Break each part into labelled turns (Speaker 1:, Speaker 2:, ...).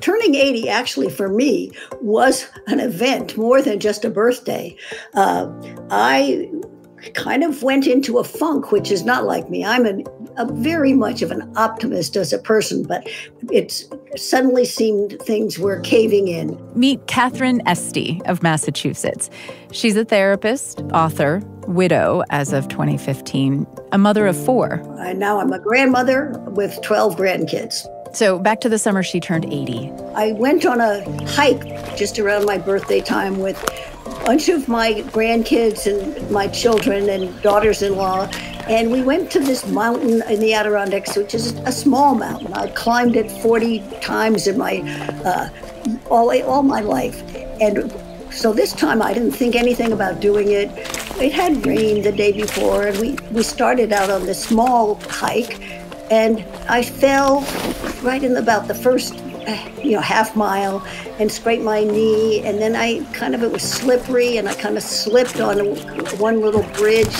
Speaker 1: Turning 80, actually, for me, was an event more than just a birthday. I kind of went into a funk, which is not like me. I'm a very much of an optimist as a person, but it suddenly seemed things were caving in.
Speaker 2: Meet Katherine Esty of Massachusetts. She's a therapist, author, widow as of 2015, a mother of 4.
Speaker 1: Now I'm a grandmother with 12 grandkids.
Speaker 2: So back to the summer she turned 80.
Speaker 1: I went on a hike just around my birthday time with a bunch of my grandkids and my children and daughters-in-law, and we went to this mountain in the Adirondacks, which is a small mountain. I climbed it 40 times in my all my life, and so this time I didn't think anything about doing it. It had rained the day before, and we started out on this small hike, and I fell right in about the first half mile and scraped my knee, and then it was slippery, and I kind of slipped on one little bridge,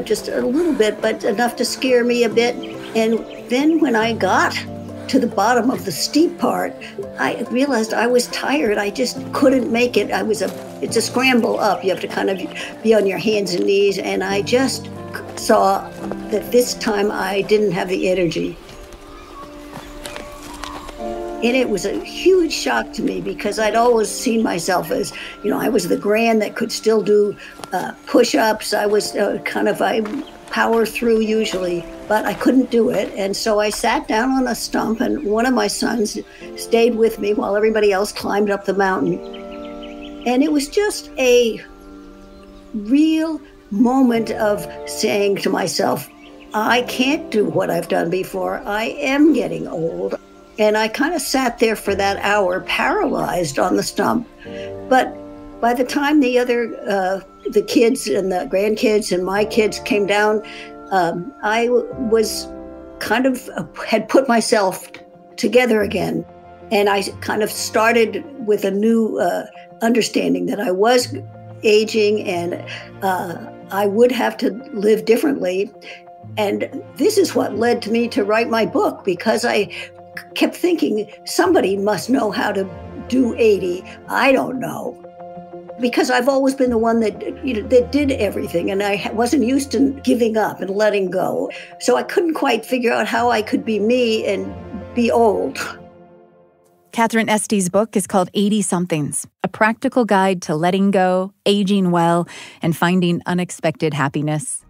Speaker 1: just a little bit, but enough to scare me a bit. And then when I got to the bottom of the steep part, I realized I was tired. I just couldn't make it. It's a scramble up. You have to kind of be on your hands and knees, and I just saw that this time I didn't have the energy. And it was a huge shock to me because I'd always seen myself as, I was the grand that could still do push-ups. I was I power through usually, but I couldn't do it. And so I sat down on a stump, and one of my sons stayed with me while everybody else climbed up the mountain. And it was just a real moment of saying to myself, I can't do what I've done before. I am getting old. And I kind of sat there for that hour, paralyzed on the stump. But by the time the kids and the grandkids and my kids came down, I was had put myself together again. And I kind of started with a new understanding that I was aging and I would have to live differently. And this is what led to me to write my book, because I kept thinking somebody must know how to do 80. I don't know. Because I've always been the one that did everything, and I wasn't used to giving up and letting go. So I couldn't quite figure out how I could be me and be old.
Speaker 2: Katherine Esty's book is called 80-Somethings, a practical guide to letting go, aging well, and finding unexpected happiness.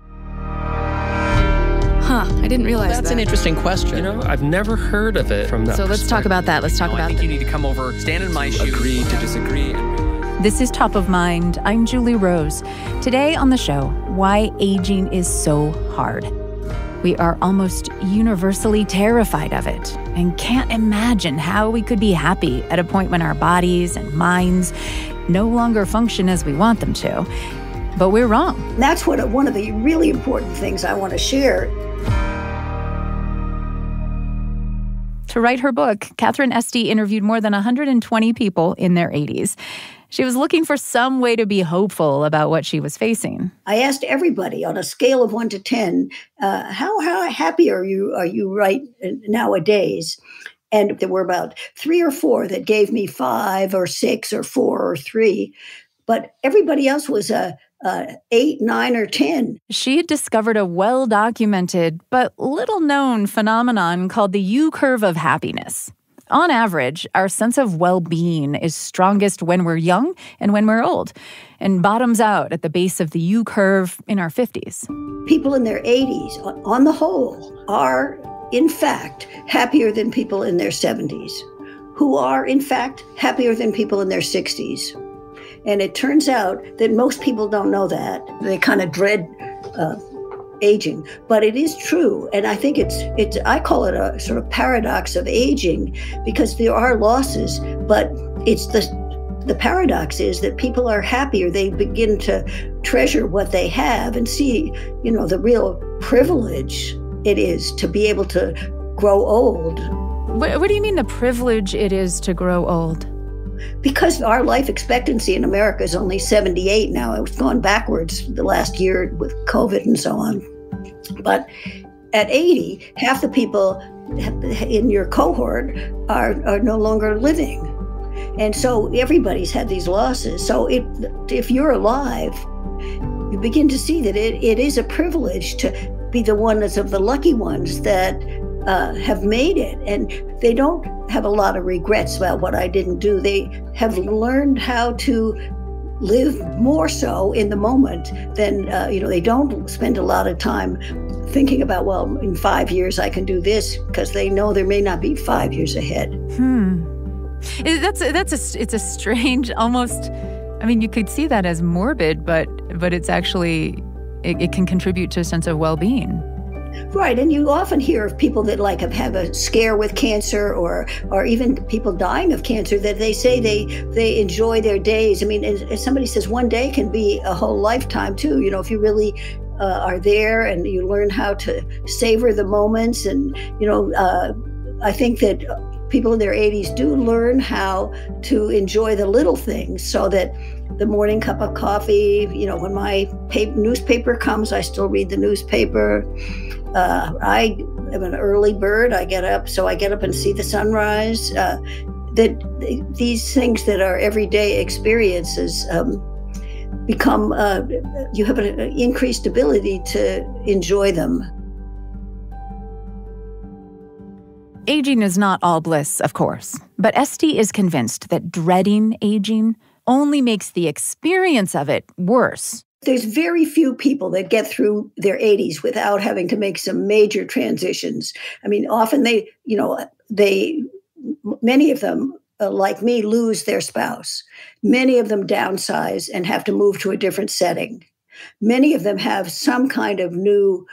Speaker 2: I didn't realize
Speaker 3: That's an interesting question. I've never heard of it from that
Speaker 2: So let's talk about that. Let's talk about
Speaker 3: I think you need to come over, stand in my shoes. Agree to disagree.
Speaker 2: This is Top of Mind. I'm Julie Rose. Today on the show, why aging is so hard. We are almost universally terrified of it and can't imagine how we could be happy at a point when our bodies and minds no longer function as we want them to. But we're wrong.
Speaker 1: That's one of the really important things I want to share.
Speaker 2: To write her book, Katherine Esty interviewed more than 120 people in their 80s. She was looking for some way to be hopeful about what she was facing.
Speaker 1: I asked everybody on a scale of 1 to 10, how happy are you right nowadays? And there were about 3 or 4 that gave me 5 or 6 or 4 or 3. But everybody else was 8, 9, or 10.
Speaker 2: She had discovered a well-documented but little-known phenomenon called the U-curve of happiness. On average, our sense of well-being is strongest when we're young and when we're old, and bottoms out at the base of the U-curve in our 50s.
Speaker 1: People in their 80s, on the whole, are, in fact, happier than people in their 70s, who are, in fact, happier than people in their 60s. And it turns out that most people don't know that. They kind of dread aging, but it is true. And I think I call it a sort of paradox of aging, because there are losses, but it's the paradox is that people are happier. They begin to treasure what they have and see, the real privilege it is to be able to grow old.
Speaker 2: What do you mean the privilege it is to grow old?
Speaker 1: Because our life expectancy in America is only 78 now. It's gone backwards the last year with COVID and so on. But at 80, half the people in your cohort are no longer living. And so everybody's had these losses. So if you're alive, you begin to see that it is a privilege to be the one that's of the lucky ones that have made it. And they don't have a lot of regrets about what I didn't do. They have learned how to live more so in the moment than, they don't spend a lot of time thinking about, well, in 5 years I can do this, because they know there may not be 5 years ahead.
Speaker 2: It's a strange, almost, I mean, you could see that as morbid, but it's actually, it can contribute to a sense of well-being.
Speaker 1: Right, and you often hear of people that have had a scare with cancer, or even people dying of cancer, that they say they enjoy their days. I mean, as somebody says, one day can be a whole lifetime too. If you really are there and you learn how to savor the moments. And I think that people in their 80s do learn how to enjoy the little things, so that the morning cup of coffee, when my newspaper comes, I still read the newspaper. I am an early bird. I get up and see the sunrise. That these things that are everyday experiences become, you have an increased ability to enjoy them.
Speaker 2: Aging is not all bliss, of course, but Esty is convinced that dreading aging only makes the experience of it worse.
Speaker 1: There's very few people that get through their 80s without having to make some major transitions. I mean, often many of them, like me, lose their spouse. Many of them downsize and have to move to a different setting. Many of them have some kind of new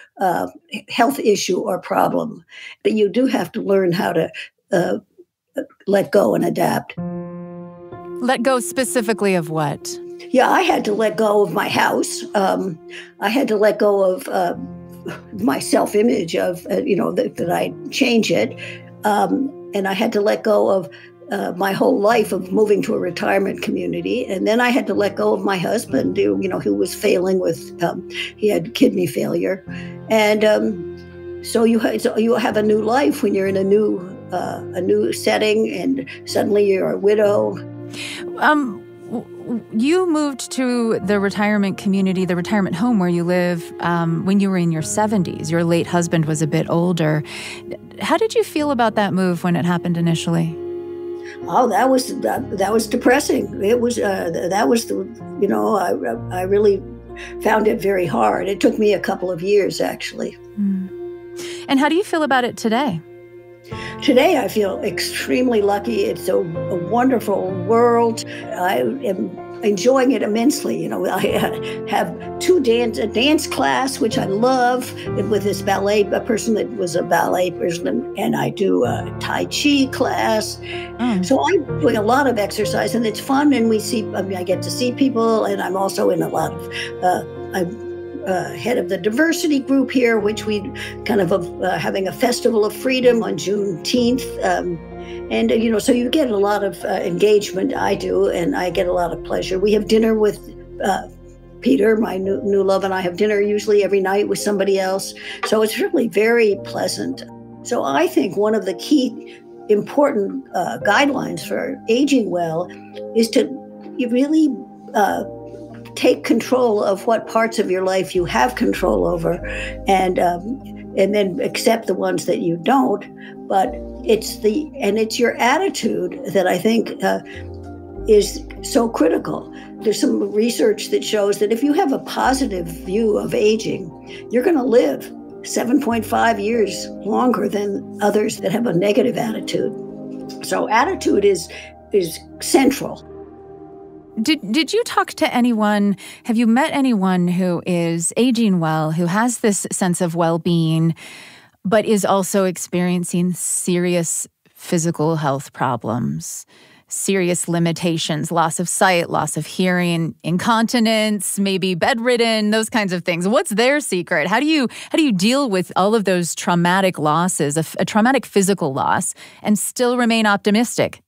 Speaker 1: health issue or problem. But you do have to learn how to let go and adapt.
Speaker 2: Let go specifically of what?
Speaker 1: Yeah, I had to let go of my house. I had to let go of my self-image, that I change it. And I had to let go of my whole life of moving to a retirement community. And then I had to let go of my husband, who was failing with, he had kidney failure. And so you have a new life when you're in a new setting, and suddenly you're a widow.
Speaker 2: You moved to the retirement community, the retirement home where you live, when you were in your 70s. Your late husband was a bit older. How did you feel about that move when it happened initially?
Speaker 1: Oh, that was depressing. It was I really found it very hard. It took me a couple of years, actually.
Speaker 2: And how do you feel about it today?
Speaker 1: Today, I feel extremely lucky. It's a wonderful world. I am enjoying it immensely. I have a dance class, which I love, with this a person that was a ballet person, and I do a Tai Chi class. So I'm doing a lot of exercise, and it's fun, and I get to see people, and I'm also in a lot of, I'm head of the diversity group here, which we kind of having a festival of freedom on Juneteenth. So you get a lot of engagement. I do, and I get a lot of pleasure. We have dinner with Peter, my new love, and I have dinner usually every night with somebody else. So it's really very pleasant. So I think one of the key important guidelines for aging well is to really take control of what parts of your life you have control over, and then accept the ones that you don't. But it's your attitude that I think is so critical. There's some research that shows that if you have a positive view of aging, you're going to live 7.5 years longer than others that have a negative attitude. So attitude is central.
Speaker 2: Did you talk to anyone, have you met anyone who is aging well, who has this sense of well-being, but is also experiencing serious physical health problems, serious limitations, loss of sight, loss of hearing, incontinence, maybe bedridden, those kinds of things? What's their secret? How do you deal with all of those traumatic losses, a traumatic physical loss, and still remain optimistic?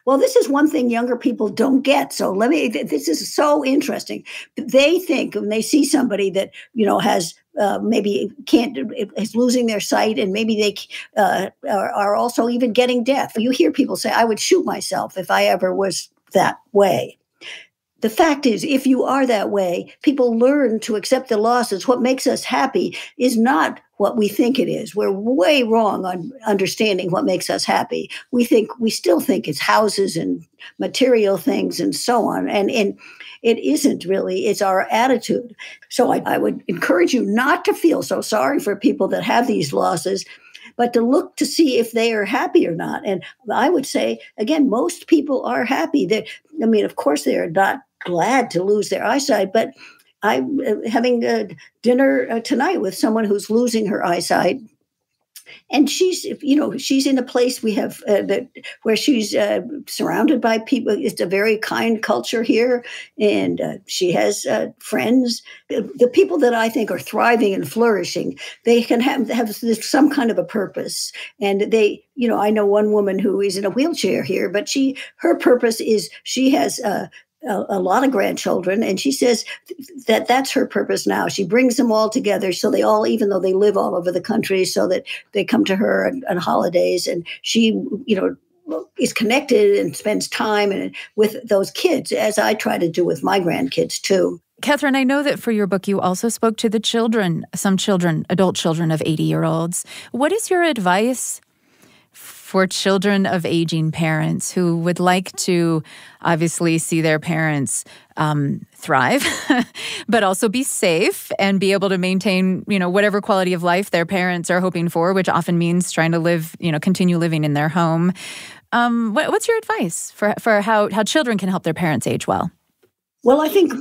Speaker 1: Well, this is one thing younger people don't get. So this is so interesting. They think when they see somebody that, has maybe is losing their sight, and maybe they are also even getting deaf. You hear people say, I would shoot myself if I ever was that way. The fact is, if you are that way, people learn to accept the losses. What makes us happy is not what we think it is. We're way wrong on understanding what makes us happy. We still think it's houses and material things and so on. And it isn't really. It's our attitude. So I would encourage you not to feel so sorry for people that have these losses, but to look to see if they are happy or not. And I would say, again, most people are happy. Of course, they are not glad to lose their eyesight, but I'm having dinner tonight with someone who's losing her eyesight. And she's in a place we have where she's surrounded by people. It's a very kind culture here, and she has friends. The people that I think are thriving and flourishing, they can have some kind of a purpose. And I know one woman who is in a wheelchair here, but her purpose is she has a lot of grandchildren, and she says that's her purpose now. She brings them all together, so they all, even though they live all over the country, so that they come to her on holidays, and she, is connected and spends time with those kids, as I try to do with my grandkids too.
Speaker 2: Katherine, I know that for your book, you also spoke to the children, some children, adult children of 80-year-olds. What is your advice for children of aging parents who would like to obviously see their parents thrive, but also be safe and be able to maintain, whatever quality of life their parents are hoping for, which often means trying to live, continue living in their home. What's your advice for how children can help their parents age well?
Speaker 1: Well, I think,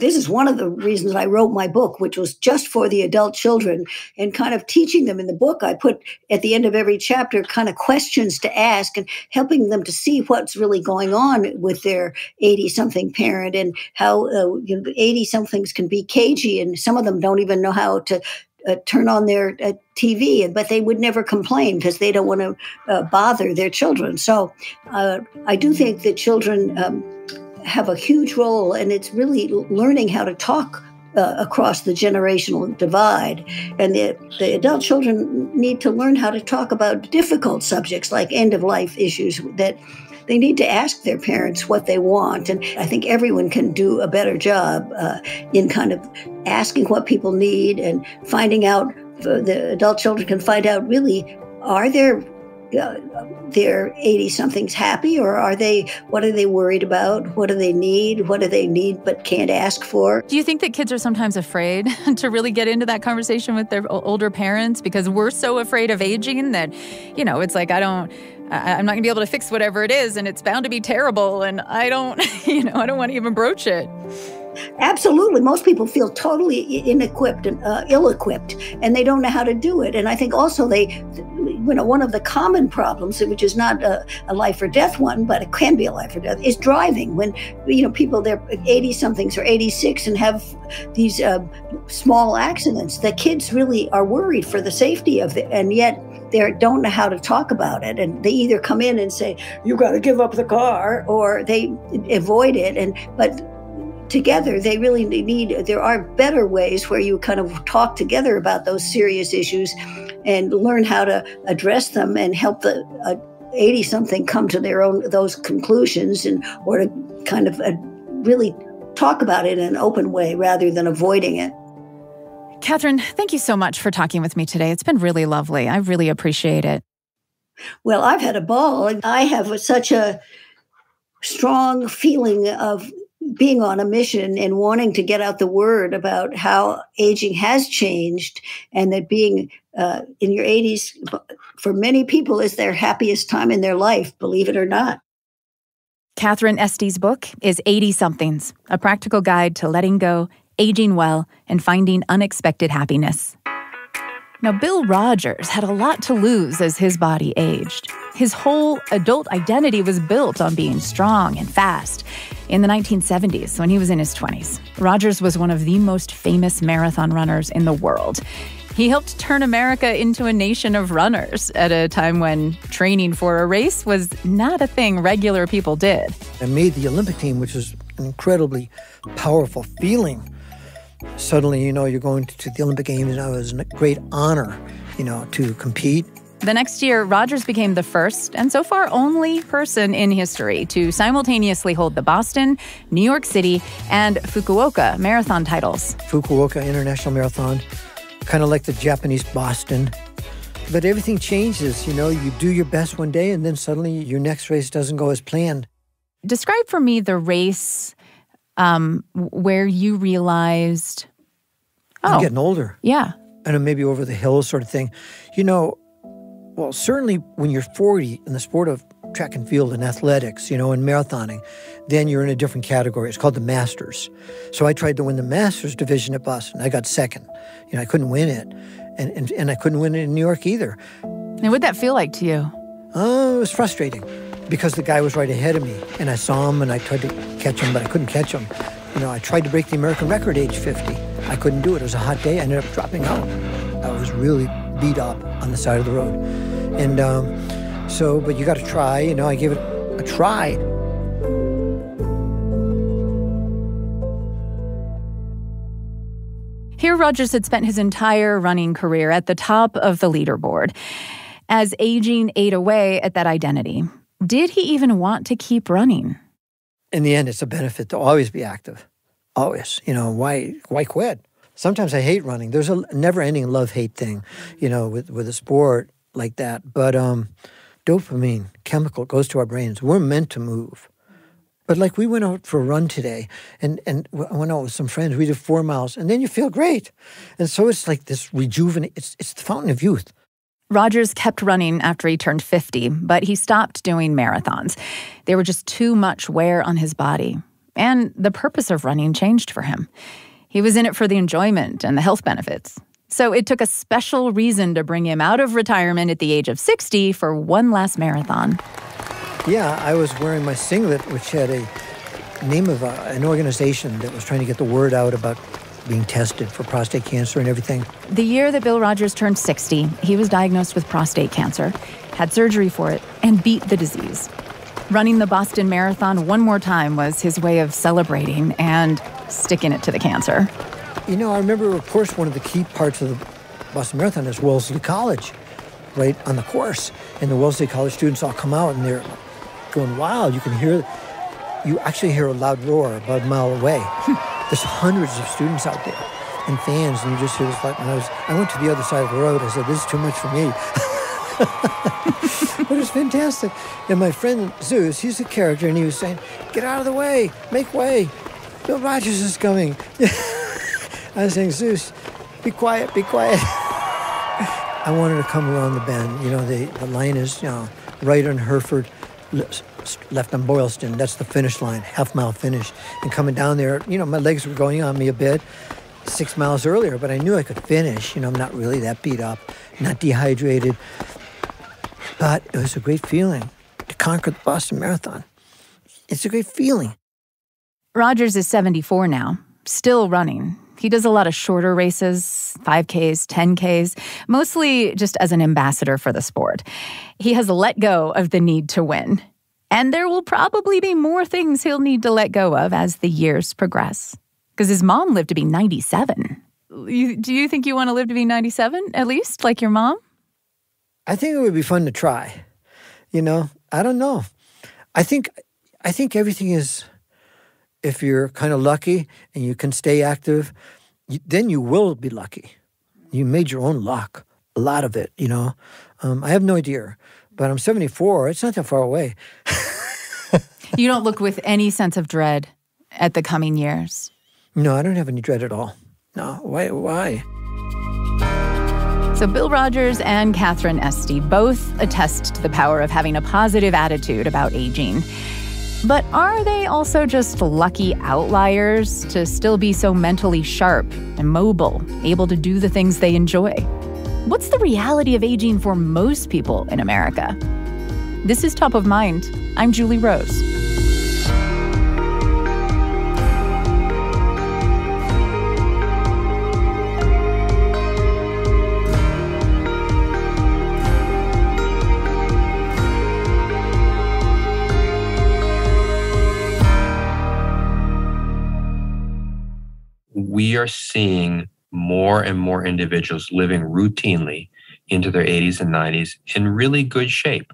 Speaker 1: this is one of the reasons I wrote my book, which was just for the adult children, and kind of teaching them in the book. I put at the end of every chapter kind of questions to ask and helping them to see what's really going on with their 80-something parent, and how 80-somethings can be cagey, and some of them don't even know how to turn on their TV, but they would never complain because they don't want to bother their children. So I do think that children have a huge role, and it's really learning how to talk across the generational divide. And the adult children need to learn how to talk about difficult subjects like end-of-life issues, that they need to ask their parents what they want. And I think everyone can do a better job in kind of asking what people need and finding out. The adult children can find out, really, are their 80-somethings happy, or what are they worried about? What do they need? What do they need but can't ask for?
Speaker 2: Do you think that kids are sometimes afraid to really get into that conversation with their older parents because we're so afraid of aging that, it's like, I'm not going to be able to fix whatever it is, and it's bound to be terrible, and I don't want to even broach it.
Speaker 1: Absolutely. Most people feel totally ill-equipped, and they don't know how to do it. And I think also one of the common problems, which is not a life or death one, but it can be a life or death, is driving. When, people, they're 80-somethings or 86 and have these small accidents, the kids really are worried for the safety of it, and yet they don't know how to talk about it. And they either come in and say, you got to give up the car, or they avoid it. But together, they really there are better ways where you kind of talk together about those serious issues and learn how to address them and help the 80-something come to those conclusions, or to kind of really talk about it in an open way rather than avoiding it.
Speaker 2: Katherine, thank you so much for talking with me today. It's been really lovely. I really appreciate it.
Speaker 1: Well, I've had a ball. I have such a strong feeling of being on a mission and wanting to get out the word about how aging has changed, and that being in your 80s for many people is their happiest time in their life, believe it or not.
Speaker 2: Katherine Esty's book is 80-somethings, a practical guide to letting go, aging well, and finding unexpected happiness. Now, Bill Rodgers had a lot to lose as his body aged. His whole adult identity was built on being strong and fast. In the 1970s, when he was in his 20s, Rodgers was one of the most famous marathon runners in the world. He helped turn America into a nation of runners at a time when training for a race was not a thing regular people did.
Speaker 4: I made the Olympic team, which was an incredibly powerful feeling. Suddenly, you're going to the Olympic Games, and it was a great honor, to compete.
Speaker 2: The next year, Rodgers became the first, and so far only person in history to simultaneously hold the Boston, New York City, and Fukuoka marathon titles.
Speaker 4: Fukuoka International Marathon, kind of like the Japanese Boston. But everything changes, you do your best one day, and then suddenly your next race doesn't go as planned.
Speaker 2: Describe for me the race where you realized,
Speaker 4: I'm getting older.
Speaker 2: Yeah.
Speaker 4: And maybe over the hills sort of thing. Well, certainly when you're 40 in the sport of track and field and athletics, and marathoning, then you're in a different category. It's called the Masters. So I tried to win the Masters division at Boston. I got second. I couldn't win it. And I couldn't win it in New York either.
Speaker 2: And what'd that feel like to you?
Speaker 4: It was frustrating because the guy was right ahead of me. And I saw him and I tried to catch him, but I couldn't catch him. I tried to break the American record age 50. I couldn't do it. It was a hot day. I ended up dropping out. I was really beat up on the side of the road. And but you got to try. I gave it a try.
Speaker 2: Here, Rodgers had spent his entire running career at the top of the leaderboard. As aging ate away at that identity, did he even want to keep running?
Speaker 4: In the end, it's a benefit to always be active. Always. Why quit? Sometimes I hate running. There's a never-ending love-hate thing, with a sport like that. But dopamine, chemical, goes to our brains. We're meant to move. But like we went out for a run today, and I went out with some friends. We did 4 miles, and then you feel great. And so it's like this it's the fountain of youth.
Speaker 2: Rodgers kept running after he turned 50, but he stopped doing marathons. They were just too much wear on his body. And the purpose of running changed for him. He was in it for the enjoyment and the health benefits. So it took a special reason to bring him out of retirement at the age of 60 for one last marathon.
Speaker 4: Yeah, I was wearing my singlet, which had a name of an organization that was trying to get the word out about being tested for prostate cancer and everything.
Speaker 2: The year that Bill Rodgers turned 60, he was diagnosed with prostate cancer, had surgery for it, and beat the disease. Running the Boston Marathon one more time was his way of celebrating and sticking it to the cancer.
Speaker 4: I remember, of course, one of the key parts of the Boston Marathon is Wellesley College, right on the course. And the Wellesley College students all come out, and they're going wild. You actually hear a loud roar about a mile away. There's hundreds of students out there and fans, and you just hear this. I went to the other side of the road. I said, this is too much for me. But it's fantastic. And my friend Zeus, he's a character, and he was saying, get out of the way, make way. Bill Rodgers is coming. I was saying, Zeus, be quiet, be quiet. I wanted to come around the bend. The line is, right on Hereford, left on Boylston. That's the finish line, half-mile finish. And coming down there, my legs were going on me a bit 6 miles earlier, but I knew I could finish. I'm not really that beat up, not dehydrated. But it was a great feeling to conquer the Boston Marathon. It's a great feeling.
Speaker 2: Rodgers is 74 now, still running. He does a lot of shorter races, 5Ks, 10Ks, mostly just as an ambassador for the sport. He has let go of the need to win. And there will probably be more things he'll need to let go of as the years progress. Because his mom lived to be 97. Do you think you want to live to be 97, at least, like your mom?
Speaker 4: I think it would be fun to try. I don't know. I think everything is, if you're kind of lucky and you can stay active, then you will be lucky. You made your own luck, a lot of it, I have no idea, but I'm 74. It's not that far away.
Speaker 2: You don't look with any sense of dread at the coming years?
Speaker 4: No, I don't have any dread at all. No, why?
Speaker 2: So Bill Rodgers and Katherine Esty both attest to the power of having a positive attitude about aging. But are they also just lucky outliers to still be so mentally sharp and mobile, able to do the things they enjoy? What's the reality of aging for most people in America? This is Top of Mind. I'm Julie Rose.
Speaker 5: we are seeing more and more individuals living routinely into their 80s and 90s in really good shape,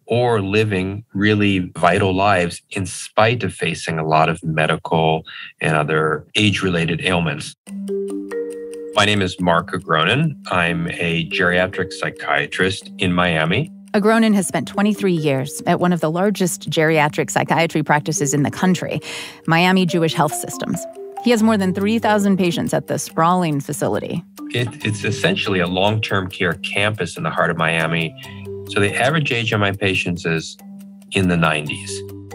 Speaker 5: or living really vital lives in spite of facing a lot of medical and other age-related ailments. My name is Mark Agronin. I'm a geriatric psychiatrist in Miami.
Speaker 2: Agronin has spent 23 years at one of the largest geriatric psychiatry practices in the country, Miami Jewish Health Systems. He has more than 3,000 patients at the sprawling facility.
Speaker 5: It's essentially a long-term care campus in the heart of Miami. So the average age of my patients is in the 90s.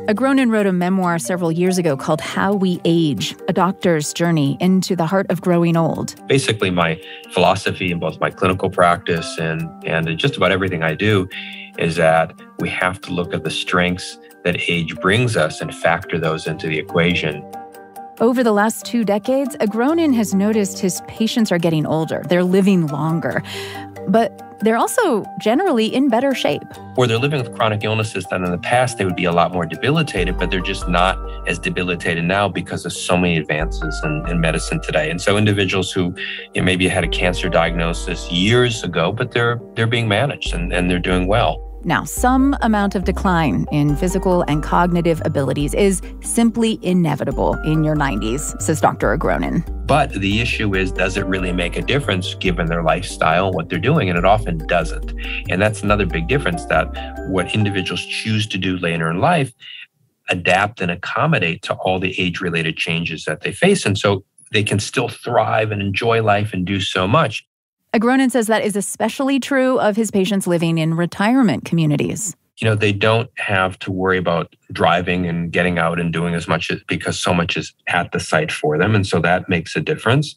Speaker 2: Agronin wrote a memoir several years ago called How We Age, a doctor's journey into the heart of growing old.
Speaker 5: Basically, my philosophy in both my clinical practice and in just about everything I do is that we have to look at the strengths that age brings us and factor those into the equation.
Speaker 2: Over the last 2 decades, Agronin has noticed his patients are getting older. They're living longer. But they're also generally in better shape.
Speaker 5: Or they're living with chronic illnesses that in the past they would be a lot more debilitated, but they're just not as debilitated now because of so many advances in medicine today. And so individuals who maybe had a cancer diagnosis years ago, but they're being managed and they're doing well.
Speaker 2: Now, some amount of decline in physical and cognitive abilities is simply inevitable in your 90s, says Dr. Agronin.
Speaker 5: But the issue is, does it really make a difference given their lifestyle and what they're doing? And it often doesn't. And that's another big difference, that what individuals choose to do later in life adapt and accommodate to all the age-related changes that they face. And so they can still thrive and enjoy life and do so much.
Speaker 2: Agronin says that is especially true of his patients living in retirement communities.
Speaker 5: They don't have to worry about driving and getting out and doing as much because so much is at the site for them. And so that makes a difference.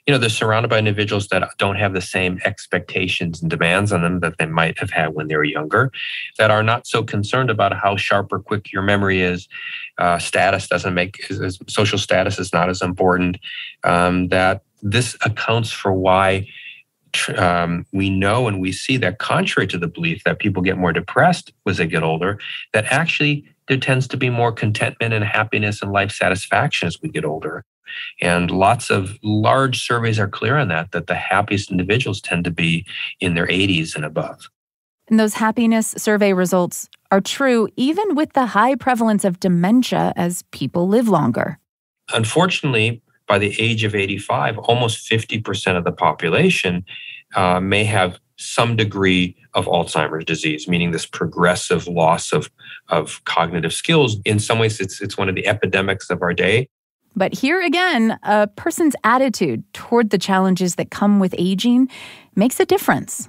Speaker 5: They're surrounded by individuals that don't have the same expectations and demands on them that they might have had when they were younger, that are not so concerned about how sharp or quick your memory is. Social status is not as important. That this accounts for why we know and we see that, contrary to the belief that people get more depressed as they get older, that actually there tends to be more contentment and happiness and life satisfaction as we get older. And lots of large surveys are clear on that the happiest individuals tend to be in their 80s and above.
Speaker 2: And those happiness survey results are true even with the high prevalence of dementia as people live longer.
Speaker 5: Unfortunately, by the age of 85, almost 50% of the population may have some degree of Alzheimer's disease, meaning this progressive loss of cognitive skills. In some ways, it's one of the epidemics of our day.
Speaker 2: But here again, a person's attitude toward the challenges that come with aging makes a difference.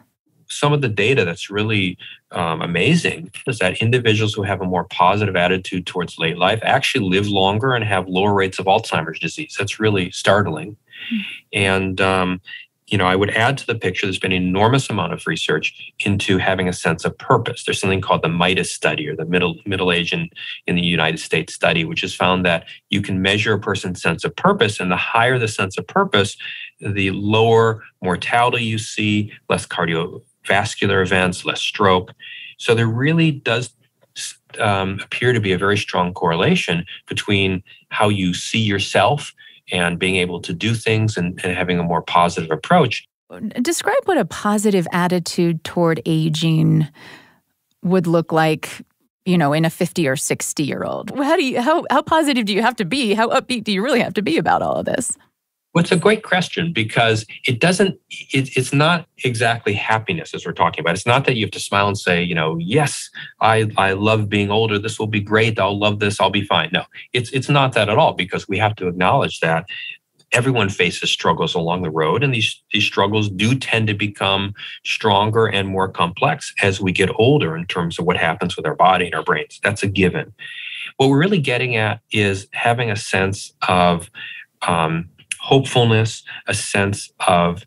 Speaker 5: Some of the data that's really amazing is that individuals who have a more positive attitude towards late life actually live longer and have lower rates of Alzheimer's disease. That's really startling. And, I would add to the picture, there's been an enormous amount of research into having a sense of purpose. There's something called the MIDAS study, or the Middle Age in the United States study, which has found that you can measure a person's sense of purpose, and the higher the sense of purpose, the lower mortality you see, less cardiovascular events, less stroke. So there really does appear to be a very strong correlation between how you see yourself and being able to do things and having a more positive approach.
Speaker 2: Describe what a positive attitude toward aging would look like, in a 50 or 60-year-old. How positive do you have to be? How upbeat do you really have to be about all of this?
Speaker 5: Well, it's a great question, because it's not exactly happiness as we're talking about. It's not that you have to smile and say, yes, I love being older. This will be great. I'll love this. I'll be fine. No, it's not that at all, because we have to acknowledge that everyone faces struggles along the road, and these struggles do tend to become stronger and more complex as we get older in terms of what happens with our body and our brains. That's a given. What we're really getting at is having a sense of hopefulness, a sense of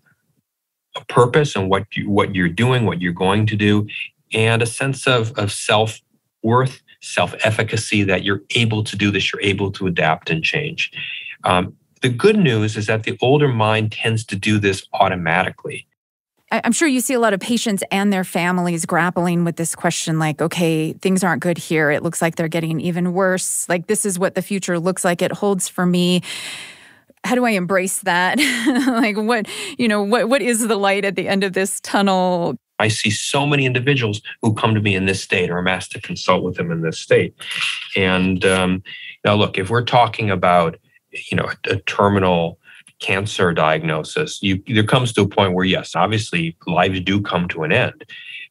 Speaker 5: a purpose and what you're doing, what you're going to do, and a sense of self-worth, self-efficacy, that you're able to do this, you're able to adapt and change. The good news is that the older mind tends to do this automatically.
Speaker 2: I'm sure you see a lot of patients and their families grappling with this question, like, okay, things aren't good here. It looks like they're getting even worse. Like, this is what the future looks like it holds for me. how do I embrace that? Like what is the light at the end of this tunnel?
Speaker 5: I see so many individuals who come to me in this state or I'm asked to consult with them in this state. And now look, if we're talking about, a terminal cancer diagnosis, there comes to a point where, yes, obviously lives do come to an end.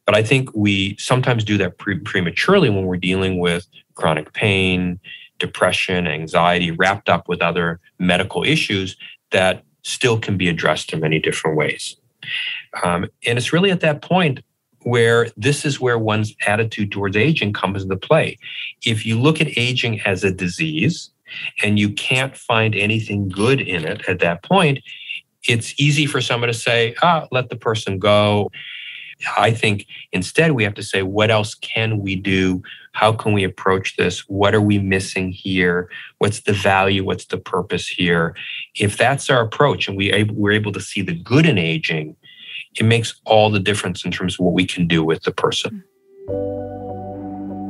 Speaker 5: But I think we sometimes do that prematurely when we're dealing with chronic pain, depression, anxiety, wrapped up with other medical issues that still can be addressed in many different ways. And it's really at that point where this is where one's attitude towards aging comes into play. If you look at aging as a disease and you can't find anything good in it at that point, it's easy for someone to say, let the person go. I think instead we have to say, what else can we do? How can we approach this? What are we missing here? What's the value? What's the purpose here? If that's our approach and we're able to see the good in aging, it makes all the difference in terms of what we can do with the person.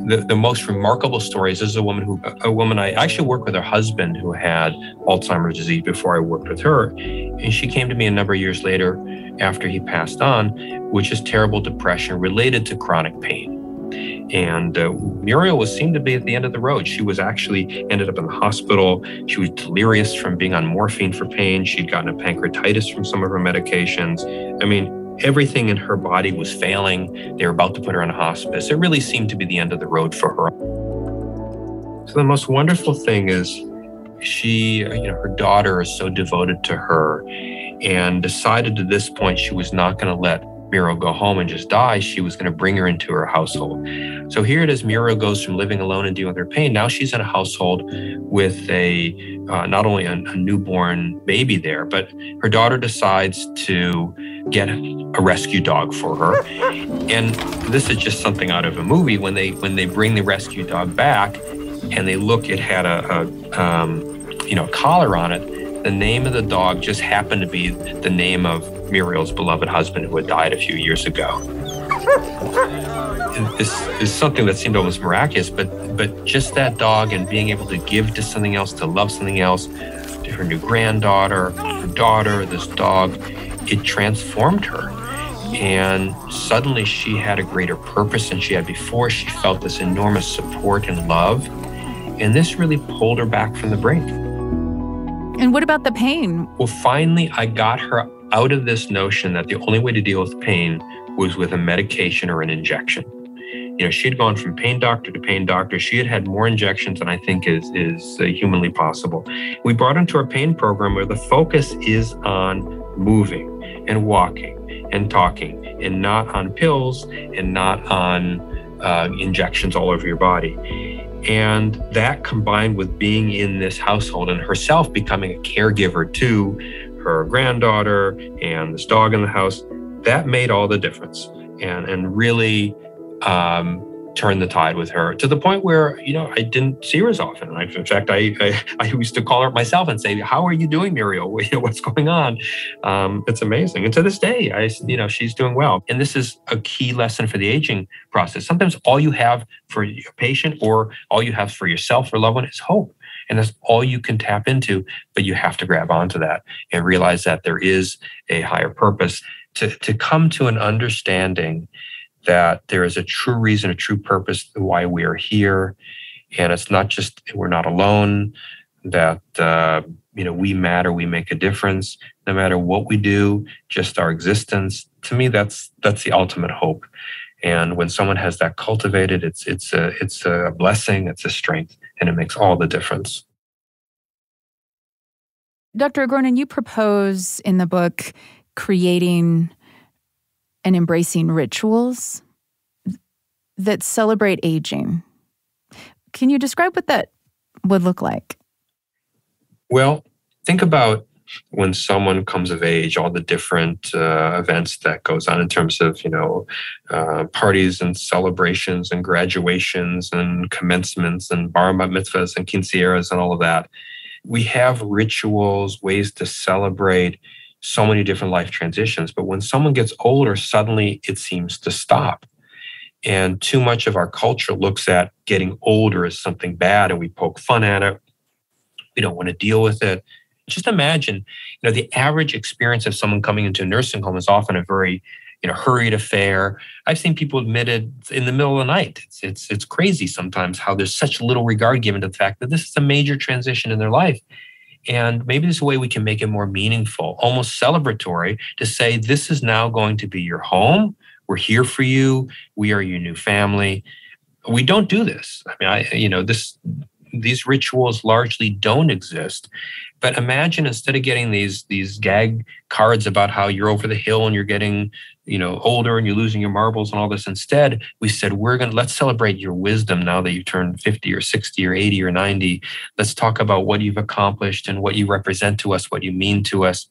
Speaker 5: The most remarkable story is a woman I actually worked with her husband who had Alzheimer's disease before I worked with her. And she came to me a number of years later after he passed on, which is terrible depression related to chronic pain. And Muriel seemed to be at the end of the road. She was actually ended up in the hospital. She was delirious from being on morphine for pain. She'd gotten a pancreatitis from some of her medications. I mean, everything in her body was failing. They were about to put her in a hospice. It really seemed to be the end of the road for her. So the most wonderful thing is her daughter is so devoted to her and decided at this point she was not going to let Muriel go home and just die. She was going to bring her into her household. So here it is, Muriel goes from living alone and dealing with her pain. Now she's in a household with not only a newborn baby there, but her daughter decides to get a rescue dog for her. And this is just something out of a movie. When they bring the rescue dog back and they look, it had a collar on it. The name of the dog just happened to be the name of Muriel's beloved husband who had died a few years ago. This is something that seemed almost miraculous, but just that dog and being able to give to something else, to love something else, to her new granddaughter, her daughter, this dog, it transformed her. And suddenly she had a greater purpose than she had before. She felt this enormous support and love. And this really pulled her back from the brink.
Speaker 2: And what about the pain?
Speaker 5: Well, finally, I got her out of this notion that the only way to deal with pain was with a medication or an injection. She had gone from pain doctor to pain doctor. She had had more injections than I think is humanly possible. We brought her into our pain program where the focus is on moving and walking and talking and not on pills and not on injections all over your body. And that combined with being in this household and herself becoming a caregiver to her granddaughter and this dog in the house, that made all the difference and really turned the tide with her to the point where, I didn't see her as often. In fact, I used to call her myself and say, "How are you doing, Muriel? What's going on?" It's amazing. And to this day, she's doing well. And this is a key lesson for the aging process. Sometimes all you have for your patient or all you have for yourself or loved one is hope. And that's all you can tap into, but you have to grab onto that and realize that there is a higher purpose to come to an understanding that there is a true reason, a true purpose why we are here. And it's not just, we're not alone, that, we matter, we make a difference, no matter what we do, just our existence. To me, that's the ultimate hope. And when someone has that cultivated, it's a blessing, it's a strength, and it makes all the difference.
Speaker 2: Dr. Agornin, you propose in the book creating and embracing rituals that celebrate aging. Can you describe what that would look like?
Speaker 5: Well, think about when someone comes of age, all the different events that goes on in terms of, parties and celebrations and graduations and commencements and bar mitzvahs and quinceañeras and all of that. We have rituals, ways to celebrate so many different life transitions. But when someone gets older, suddenly it seems to stop. And too much of our culture looks at getting older as something bad and we poke fun at it. We don't want to deal with it. Just imagine, the average experience of someone coming into a nursing home is often a very, hurried affair. I've seen people admitted in the middle of the night. It's crazy sometimes how there's such little regard given to the fact that this is a major transition in their life. And maybe there's a way we can make it more meaningful, almost celebratory, to say, this is now going to be your home. We're here for you. We are your new family. We don't do this. I mean, these rituals largely don't exist. But imagine instead of getting these gag cards about how you're over the hill and you're getting, older and you're losing your marbles and all this, instead, we said, let's celebrate your wisdom now that you turned 50 or 60 or 80 or 90. Let's talk about what you've accomplished and what you represent to us, what you mean to us.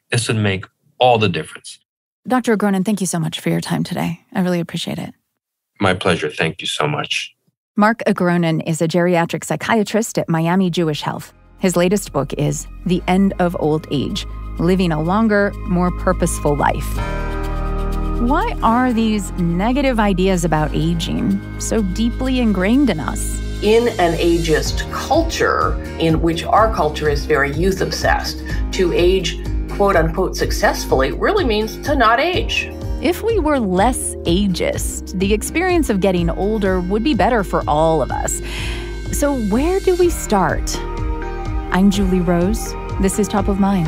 Speaker 5: This would make all the difference.
Speaker 2: Dr. Agronin, thank you so much for your time today. I really appreciate it.
Speaker 5: My pleasure. Thank you so much.
Speaker 2: Mark Agronin is a geriatric psychiatrist at Miami Jewish Health. His latest book is The End of Old Age: Living a Longer, More Purposeful Life. Why are these negative ideas about aging so deeply ingrained in us?
Speaker 6: In an ageist culture, in which our culture is very youth-obsessed, to age, quote-unquote, successfully really means to not age.
Speaker 2: If we were less ageist, the experience of getting older would be better for all of us. So where do we start? I'm Julie Rose. This is Top of Mind.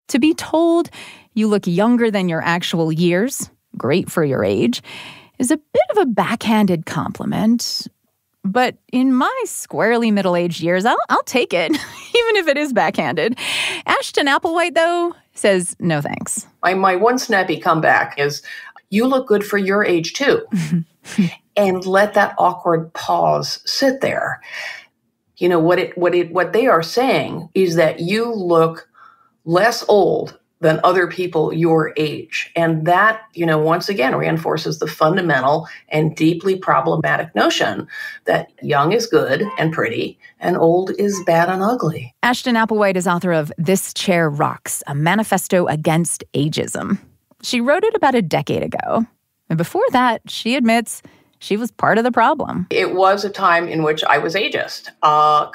Speaker 2: To be told you look younger than your actual years, great for your age, is a bit of a backhanded compliment. But in my squarely middle-aged years, I'll take it, even if it is backhanded. Ashton Applewhite, though, says no thanks.
Speaker 6: My one snappy comeback is, you look good for your age, too. And let that awkward pause sit there. What they are saying is that you look less old than other people your age. And that, once again, reinforces the fundamental and deeply problematic notion that young is good and pretty and old is bad and ugly.
Speaker 2: Ashton Applewhite is author of This Chair Rocks, a manifesto against ageism. She wrote it about a decade ago. And before that, she admits she was part of the problem.
Speaker 6: It was a time in which I was ageist,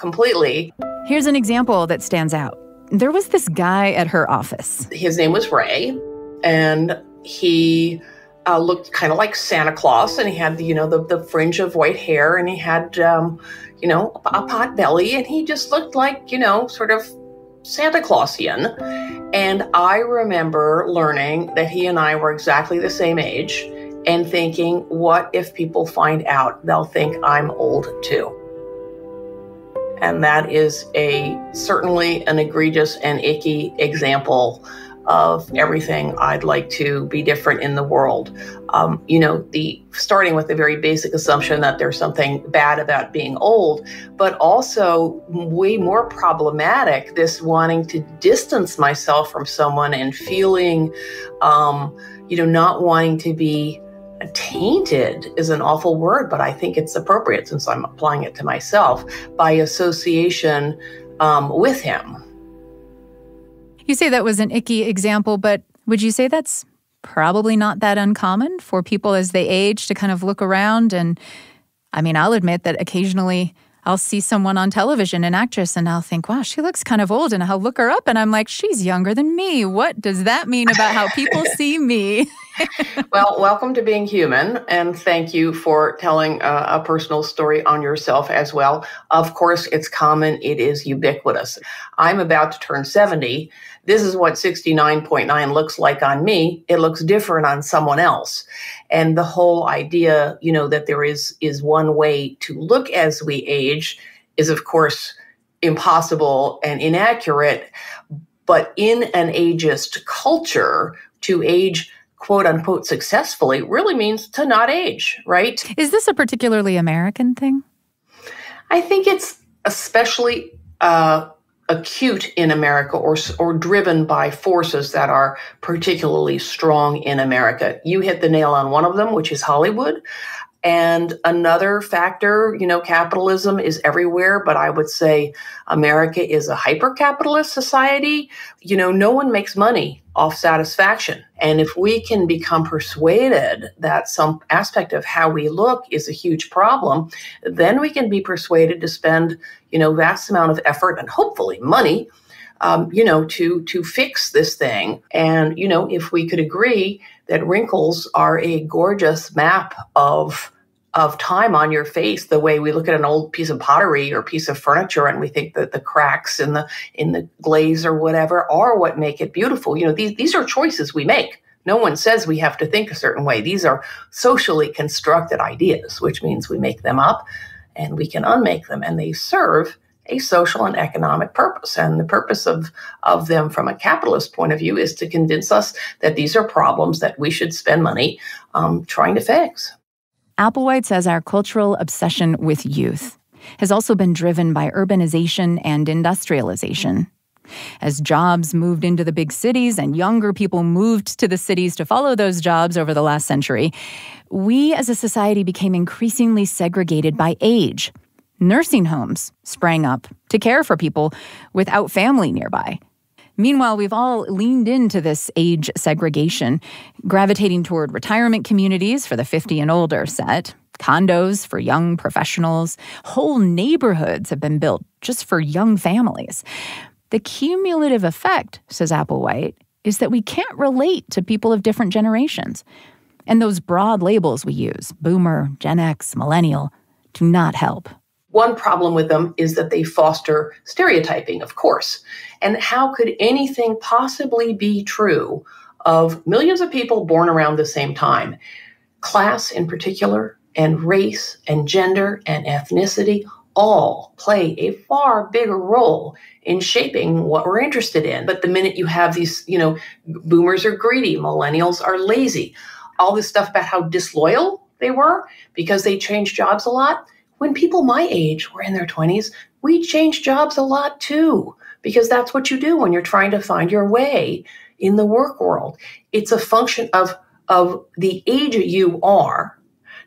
Speaker 6: completely.
Speaker 2: Here's an example that stands out. There was this guy at her office.
Speaker 6: His name was Ray, and he looked kind of like Santa Claus, and he had, the fringe of white hair, and he had, a pot belly, and he just looked like, sort of Santa Clausian. And I remember learning that he and I were exactly the same age and thinking, what if people find out? They'll think I'm old too. And that is certainly an egregious and icky example of everything I'd like to be different in the world. Starting with the very basic assumption that there's something bad about being old, but also way more problematic, this wanting to distance myself from someone and feeling, not wanting to be tainted is an awful word, but I think it's appropriate since I'm applying it to myself, by association with him.
Speaker 2: You say that was an icky example, but would you say that's probably not that uncommon for people as they age to kind of look around? And I'll admit that occasionally I'll see someone on television, an actress, and I'll think, wow, she looks kind of old. And I'll look her up and I'm like, she's younger than me. What does that mean about how people see me?
Speaker 6: Well, welcome to being human. And thank you for telling a personal story on yourself as well. Of course, it's common. It is ubiquitous. I'm about to turn 70. This is what 69.9 looks like on me. It looks different on someone else. And the whole idea, that there is one way to look as we age is, of course, impossible and inaccurate. But in an ageist culture, to age, quote unquote, successfully really means to not age, right?
Speaker 2: Is this a particularly American thing?
Speaker 6: I think it's especially acute in America or driven by forces that are particularly strong in America. You hit the nail on one of them, which is Hollywood. And another factor, capitalism is everywhere, but I would say America is a hyper-capitalist society. No one makes money off satisfaction. And if we can become persuaded that some aspect of how we look is a huge problem, then we can be persuaded to spend, vast amount of effort and hopefully money, to fix this thing. And, if we could agree that wrinkles are a gorgeous map of time on your face, the way we look at an old piece of pottery or piece of furniture and we think that the cracks in the glaze or whatever are what make it beautiful. These are choices we make. No one says we have to think a certain way. These are socially constructed ideas, which means we make them up and we can unmake them, and they serve a social and economic purpose. And the purpose of them from a capitalist point of view is to convince us that these are problems that we should spend money trying to fix.
Speaker 2: Applewhite says our cultural obsession with youth has also been driven by urbanization and industrialization. As jobs moved into the big cities and younger people moved to the cities to follow those jobs over the last century, we as a society became increasingly segregated by age. Nursing homes sprang up to care for people without family nearby. Meanwhile, we've all leaned into this age segregation, gravitating toward retirement communities for the 50 and older set, condos for young professionals. Whole neighborhoods have been built just for young families. The cumulative effect, says Applewhite, is that we can't relate to people of different generations. And those broad labels we use, boomer, Gen X, millennial, do not help.
Speaker 6: One problem with them is that they foster stereotyping, of course. And how could anything possibly be true of millions of people born around the same time? Class in particular, and race, and gender, and ethnicity all play a far bigger role in shaping what we're interested in. But the minute you have these, boomers are greedy, millennials are lazy, all this stuff about how disloyal they were because they changed jobs a lot. When people my age were in their 20s, we changed jobs a lot too, because that's what you do when you're trying to find your way in the work world. It's a function of the age you are,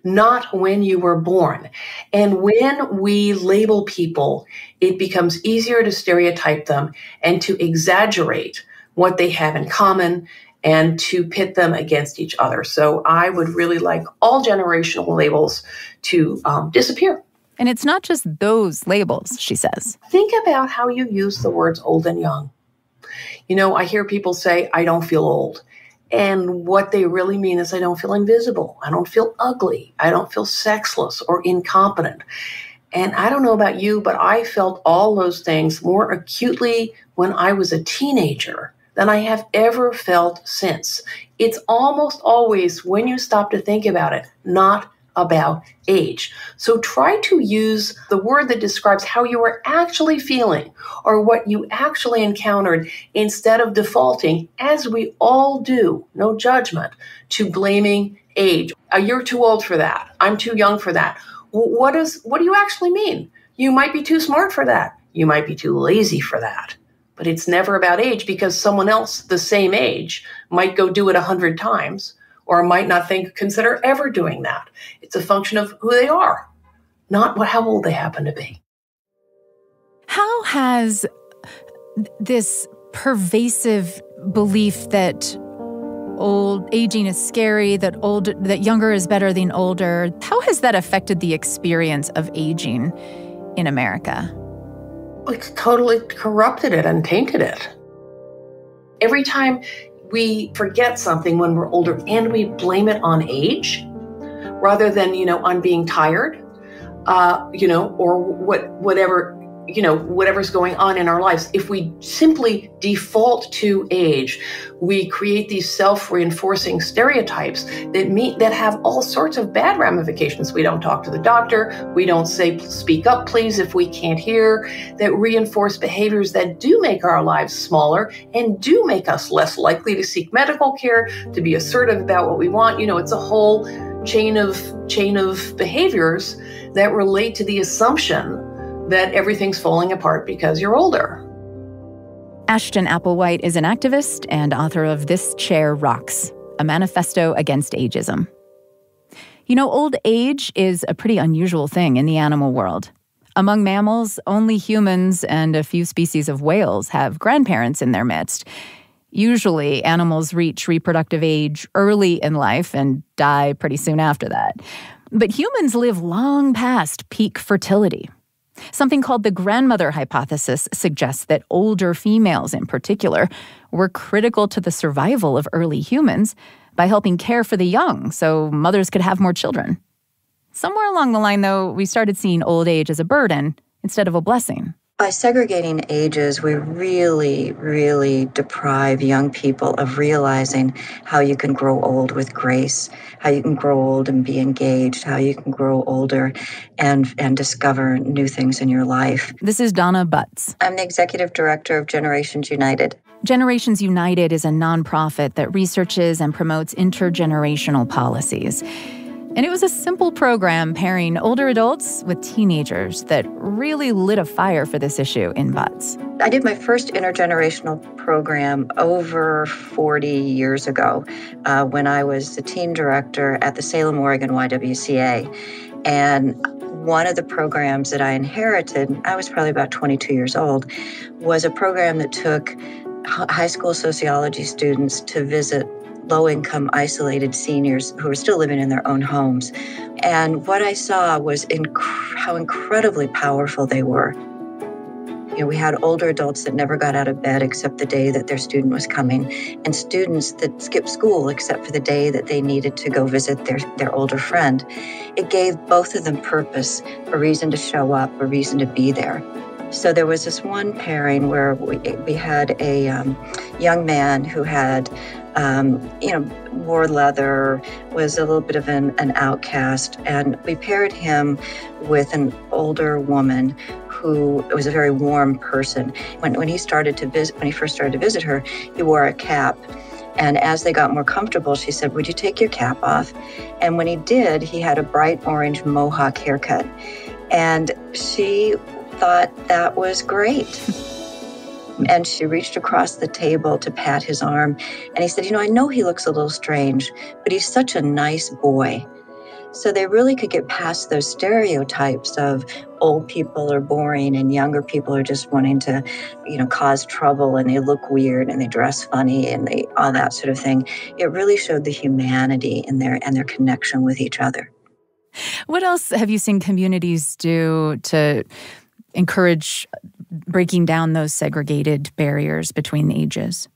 Speaker 6: not when you were born. And when we label people, it becomes easier to stereotype them and to exaggerate what they have in common and to pit them against each other. So I would really like all generational labels to disappear.
Speaker 2: And it's not just those labels, she says.
Speaker 6: Think about how you use the words old and young. I hear people say, I don't feel old. And what they really mean is I don't feel invisible. I don't feel ugly. I don't feel sexless or incompetent. And I don't know about you, but I felt all those things more acutely when I was a teenager than I have ever felt since. It's almost always, when you stop to think about it, not about age. So try to use the word that describes how you were actually feeling or what you actually encountered instead of defaulting, as we all do, no judgment, to blaming age. You're too old for that. I'm too young for that. What do you actually mean? You might be too smart for that. You might be too lazy for that. But it's never about age, because someone else the same age might go do it 100 times or might not consider ever doing that. It's a function of who they are, not how old they happen to be.
Speaker 2: How has this pervasive belief that aging is scary, that younger is better than older, how has that affected the experience of aging in America?
Speaker 6: It's totally corrupted it and tainted it. Every time we forget something when we're older and we blame it on age, rather than, on being tired, or whatever's going on in our lives. If we simply default to age, we create these self-reinforcing stereotypes that have all sorts of bad ramifications. We don't talk to the doctor. We don't say, speak up, please, if we can't hear, that reinforce behaviors that do make our lives smaller and do make us less likely to seek medical care, to be assertive about what we want. It's a whole chain of behaviors that relate to the assumption that everything's falling apart because you're older.
Speaker 2: Ashton Applewhite is an activist and author of This Chair Rocks, a manifesto against ageism. You know, old age is a pretty unusual thing in the animal world. Among mammals, only humans and a few species of whales have grandparents in their midst. Usually, animals reach reproductive age early in life and die pretty soon after that. But humans live long past peak fertility. Something called the grandmother hypothesis suggests that older females in particular were critical to the survival of early humans by helping care for the young so mothers could have more children. Somewhere along the line, though, we started seeing old age as a burden instead of a blessing.
Speaker 7: By segregating ages, we really, really deprive young people of realizing how you can grow old with grace, how you can grow old and be engaged, how you can grow older and discover new things in your life.
Speaker 2: This is Donna Butts.
Speaker 7: I'm the executive director of Generations United.
Speaker 2: Generations United is a nonprofit that researches and promotes intergenerational policies. And it was a simple program pairing older adults with teenagers that really lit a fire for this issue in Butts.
Speaker 7: I did my first intergenerational program over 40 years ago when I was the teen director at the Salem, Oregon YWCA. And one of the programs that I inherited, I was probably about 22 years old, was a program that took high school sociology students to visit low-income, isolated seniors who were still living in their own homes. And what I saw was how incredibly powerful they were. You know, we had older adults that never got out of bed except the day that their student was coming, and students that skipped school except for the day that they needed to go visit their older friend. It gave both of them purpose, a reason to show up, a reason to be there. So there was this one pairing where we had a young man who had wore leather, was a little bit of an outcast, and we paired him with an older woman who was a very warm person. When he first started to visit her, he wore a cap. And as they got more comfortable, she said, "Would you take your cap off?" And when he did, he had a bright orange mohawk haircut. And she thought that was great. And she reached across the table to pat his arm. And he said, "I know he looks a little strange, but he's such a nice boy." So they really could get past those stereotypes of old people are boring and younger people are just wanting to, cause trouble, and they look weird and they dress funny and all that sort of thing. It really showed the humanity in their connection with each other.
Speaker 2: What else have you seen communities do to encourage breaking down those segregated barriers between the ages?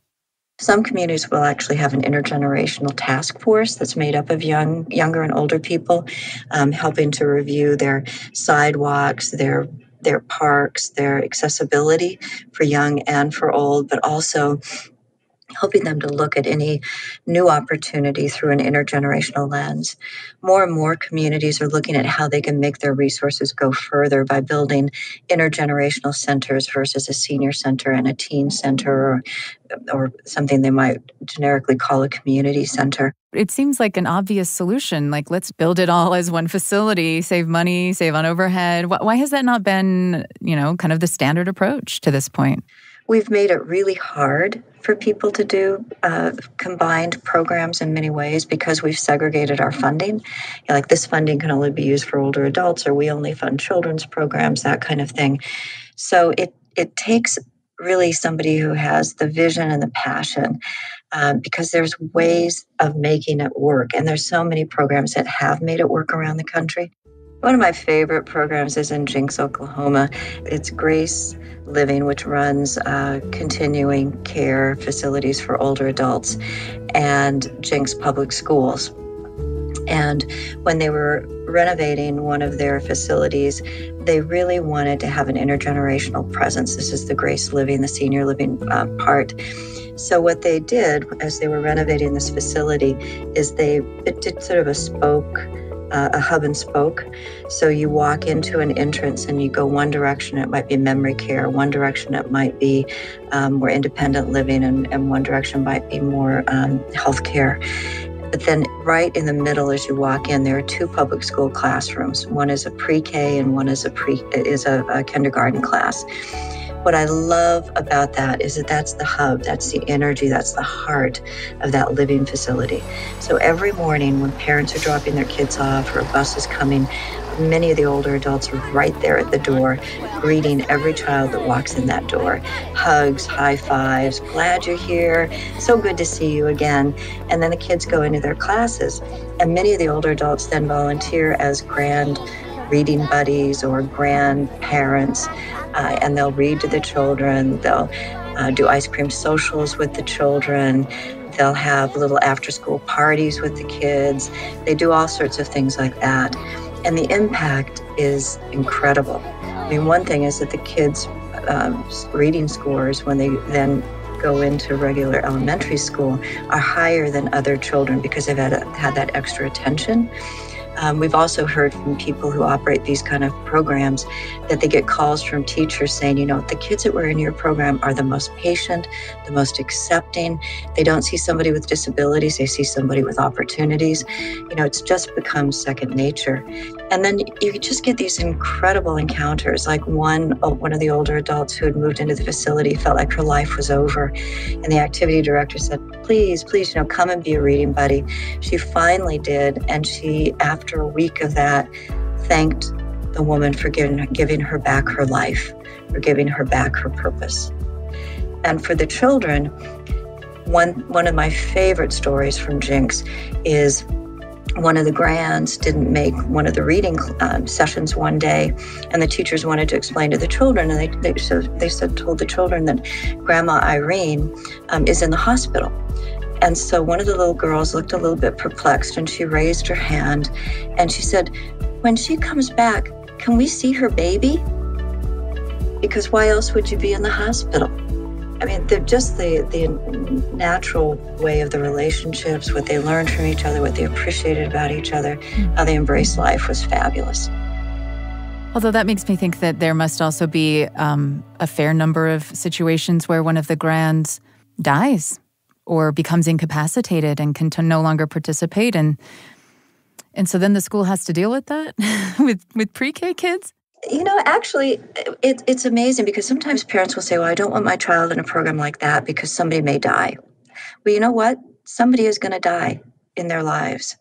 Speaker 7: Some communities will actually have an intergenerational task force that's made up of younger and older people, helping to review their sidewalks, their parks, their accessibility for young and for old, but also helping them to look at any new opportunity through an intergenerational lens. More and more communities are looking at how they can make their resources go further by building intergenerational centers versus a senior center and a teen center or something they might generically call a community center.
Speaker 2: It seems like an obvious solution, like let's build it all as one facility, save money, save on overhead. Why has that not been, kind of the standard approach to this point?
Speaker 7: We've made it really hard for people to do combined programs in many ways because we've segregated our funding. Like this funding can only be used for older adults, or we only fund children's programs, that kind of thing. So it takes really somebody who has the vision and the passion because there's ways of making it work. And there's so many programs that have made it work around the country. One of my favorite programs is in Jinx, Oklahoma. It's Grace Living, which runs continuing care facilities for older adults, and Jinx Public Schools. And when they were renovating one of their facilities, they really wanted to have an intergenerational presence. This is the Grace Living, the senior living part. So what they did as they were renovating this facility is they did sort of a hub and spoke. So you walk into an entrance and you go one direction, it might be memory care, one direction it might be more independent living, and one direction might be more healthcare. But then right in the middle as you walk in, there are two public school classrooms. One is a pre-K and one is a kindergarten class. What I love about that is that that's the hub, that's the energy, that's the heart of that living facility. So every morning when parents are dropping their kids off or a bus is coming, many of the older adults are right there at the door, greeting every child that walks in that door. Hugs, high fives, glad you're here, so good to see you again. And then the kids go into their classes. And many of the older adults then volunteer as grand reading buddies or grandparents, and they'll read to the children. They'll do ice cream socials with the children. They'll have little after-school parties with the kids. They do all sorts of things like that. And the impact is incredible. I mean, one thing is that the kids' reading scores, when they then go into regular elementary school, are higher than other children because they've had that extra attention. We've also heard from people who operate these kind of programs that they get calls from teachers saying, you know, the kids that were in your program are the most patient, the most accepting. They don't see somebody with disabilities, they see somebody with opportunities. You know, it's just become second nature. And then you just get these incredible encounters. Like one of the older adults who had moved into the facility felt like her life was over. And the activity director said, please, you know, come and be a reading buddy. She finally did. And she, after a week of that, thanked the woman for giving her back her life, for giving her back her purpose. And for the children, one of my favorite stories from Jinx is one of the grands didn't make one of the reading sessions one day, and the teachers wanted to explain to the children, and they told the children that Grandma Irene is in the hospital. And so one of the little girls looked a little bit perplexed, and she raised her hand, and she said, when she comes back, can we see her baby? Because why else would you be in the hospital? I mean, they're just the natural way of the relationships, what they learned from each other, what they appreciated about each other, how they embraced life was fabulous.
Speaker 2: Although that makes me think that there must also be a fair number of situations where one of the grands dies or becomes incapacitated and can no longer participate. And so then the school has to deal with that with pre-K kids?
Speaker 7: You know, actually, it's amazing because sometimes parents will say, well, I don't want my child in a program like that because somebody may die. Well, you know what? Somebody is going to die in their lives.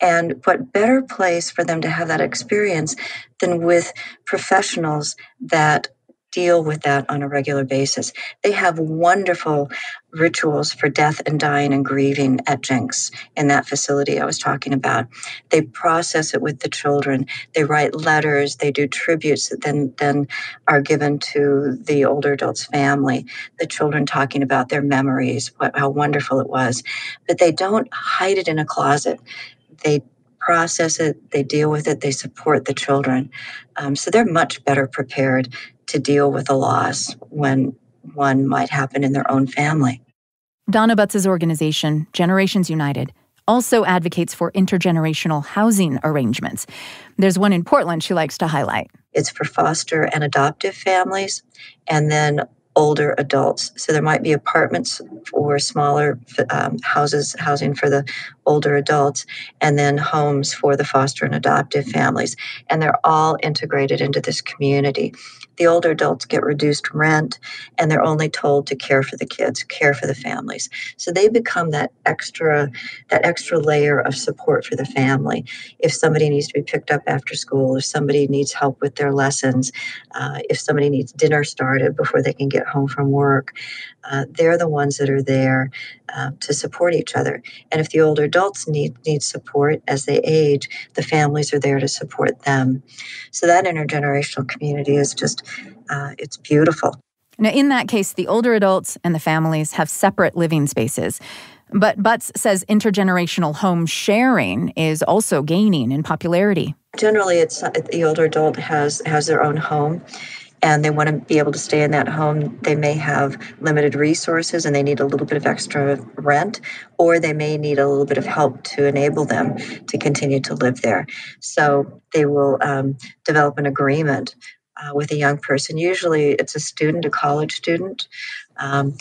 Speaker 7: And what better place for them to have that experience than with professionals that deal with that on a regular basis. They have wonderful rituals for death and dying and grieving at Jinx in that facility I was talking about. They process it with the children. They write letters. They do tributes that then are given to the older adult's family. The children talking about their memories, how wonderful it was. But they don't hide it in a closet. They process it. They deal with it. They support the children. So they're much better prepared to deal with a loss when one might happen in their own family.
Speaker 2: Donna Butts' organization, Generations United, also advocates for intergenerational housing arrangements. There's one in Portland she likes to highlight.
Speaker 7: It's for foster and adoptive families, and then older adults. So there might be apartments or smaller housing for the older adults, and then homes for the foster and adoptive families. And they're all integrated into this community. The older adults get reduced rent, and they're only told to care for the kids, care for the families. So they become that extra layer of support for the family. If somebody needs to be picked up after school, if somebody needs help with their lessons, if somebody needs dinner started before they can get home from work, they're the ones that are there to support each other. And if the older adults need support as they age, the families are there to support them. So that intergenerational community is just, it's beautiful.
Speaker 2: Now, in that case, the older adults and the families have separate living spaces. But Butts says intergenerational home sharing is also gaining in popularity.
Speaker 7: Generally, it's the older adult has their own home, and they want to be able to stay in that home. They may have limited resources and they need a little bit of extra rent, or they may need a little bit of help to enable them to continue to live there. So they will develop an agreement with a young person. Usually it's a student, a college student, and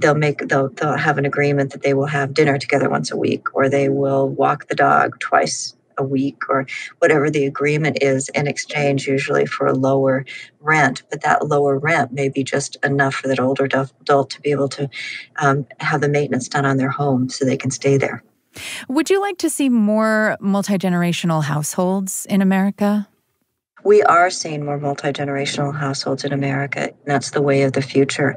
Speaker 7: they'll have an agreement that they will have dinner together once a week, or they will walk the dog twice a week or whatever the agreement is in exchange usually for a lower rent. But that lower rent may be just enough for that older adult to be able to have the maintenance done on their home so they can stay there.
Speaker 2: Would you like to see more multi-generational households in America?
Speaker 7: We are seeing more multi-generational households in America, and that's the way of the future.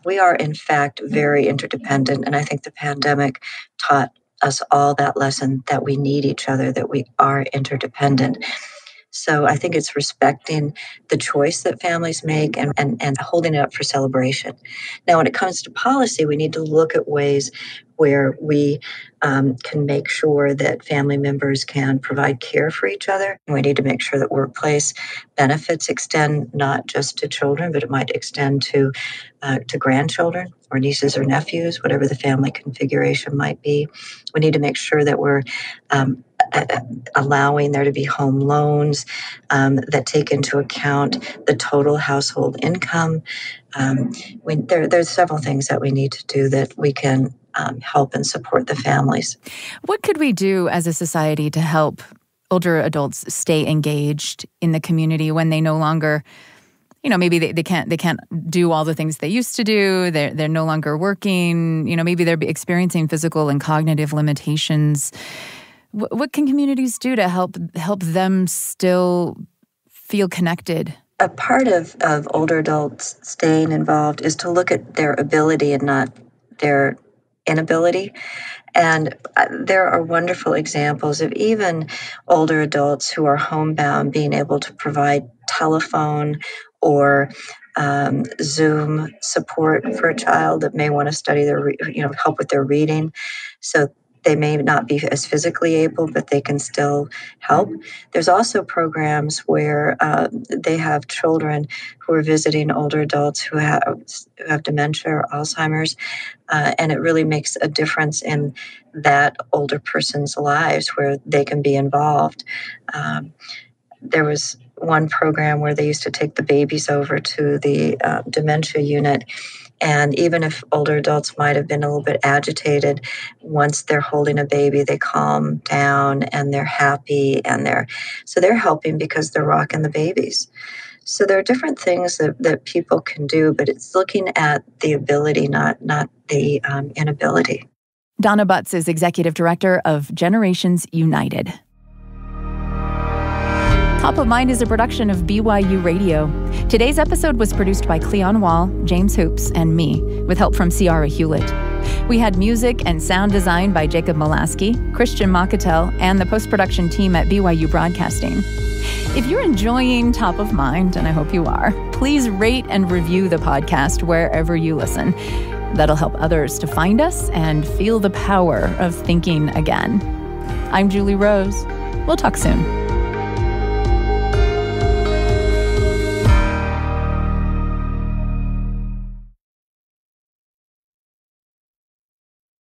Speaker 7: We are, in fact, very interdependent, and I think the pandemic taught us all that lesson, that we need each other, that we are interdependent. So I think it's respecting the choice that families make and holding it up for celebration. Now, when it comes to policy, we need to look at ways where we can make sure that family members can provide care for each other. We need to make sure that workplace benefits extend not just to children, but it might extend to grandchildren or nieces or nephews, whatever the family configuration might be. We need to make sure that we're allowing there to be home loans that take into account the total household income. There's several things that we need to do that we can help and support the families.
Speaker 2: What could we do as a society to help older adults stay engaged in the community when they no longer, maybe they can't do all the things they used to do. They're no longer working. Maybe they're experiencing physical and cognitive limitations. What can communities do to help them still feel connected?
Speaker 7: A part of older adults staying involved is to look at their ability and not their inability. And there are wonderful examples of even older adults who are homebound being able to provide telephone or Zoom support for a child that may want to study help with their reading. So they may not be as physically able, but they can still help. There's also programs where they have children who are visiting older adults who have dementia or Alzheimer's, and it really makes a difference in that older person's lives where they can be involved. There was one program where they used to take the babies over to the dementia unit. And even if older adults might have been a little bit agitated, once they're holding a baby, they calm down and they're happy and they're helping because they're rocking the babies. So there are different things that people can do, but it's looking at the ability, not the inability.
Speaker 2: Donna Butts is Executive Director of Generations United. Top of Mind is a production of BYU Radio. Today's episode was produced by Cleon Wall, James Hoops, and me, with help from Ciara Hewlett. We had music and sound design by Jacob Molaski, Christian Makatel, and the post-production team at BYU Broadcasting. If you're enjoying Top of Mind, and I hope you are, please rate and review the podcast wherever you listen. That'll help others to find us and feel the power of thinking again. I'm Julie Rose. We'll talk soon.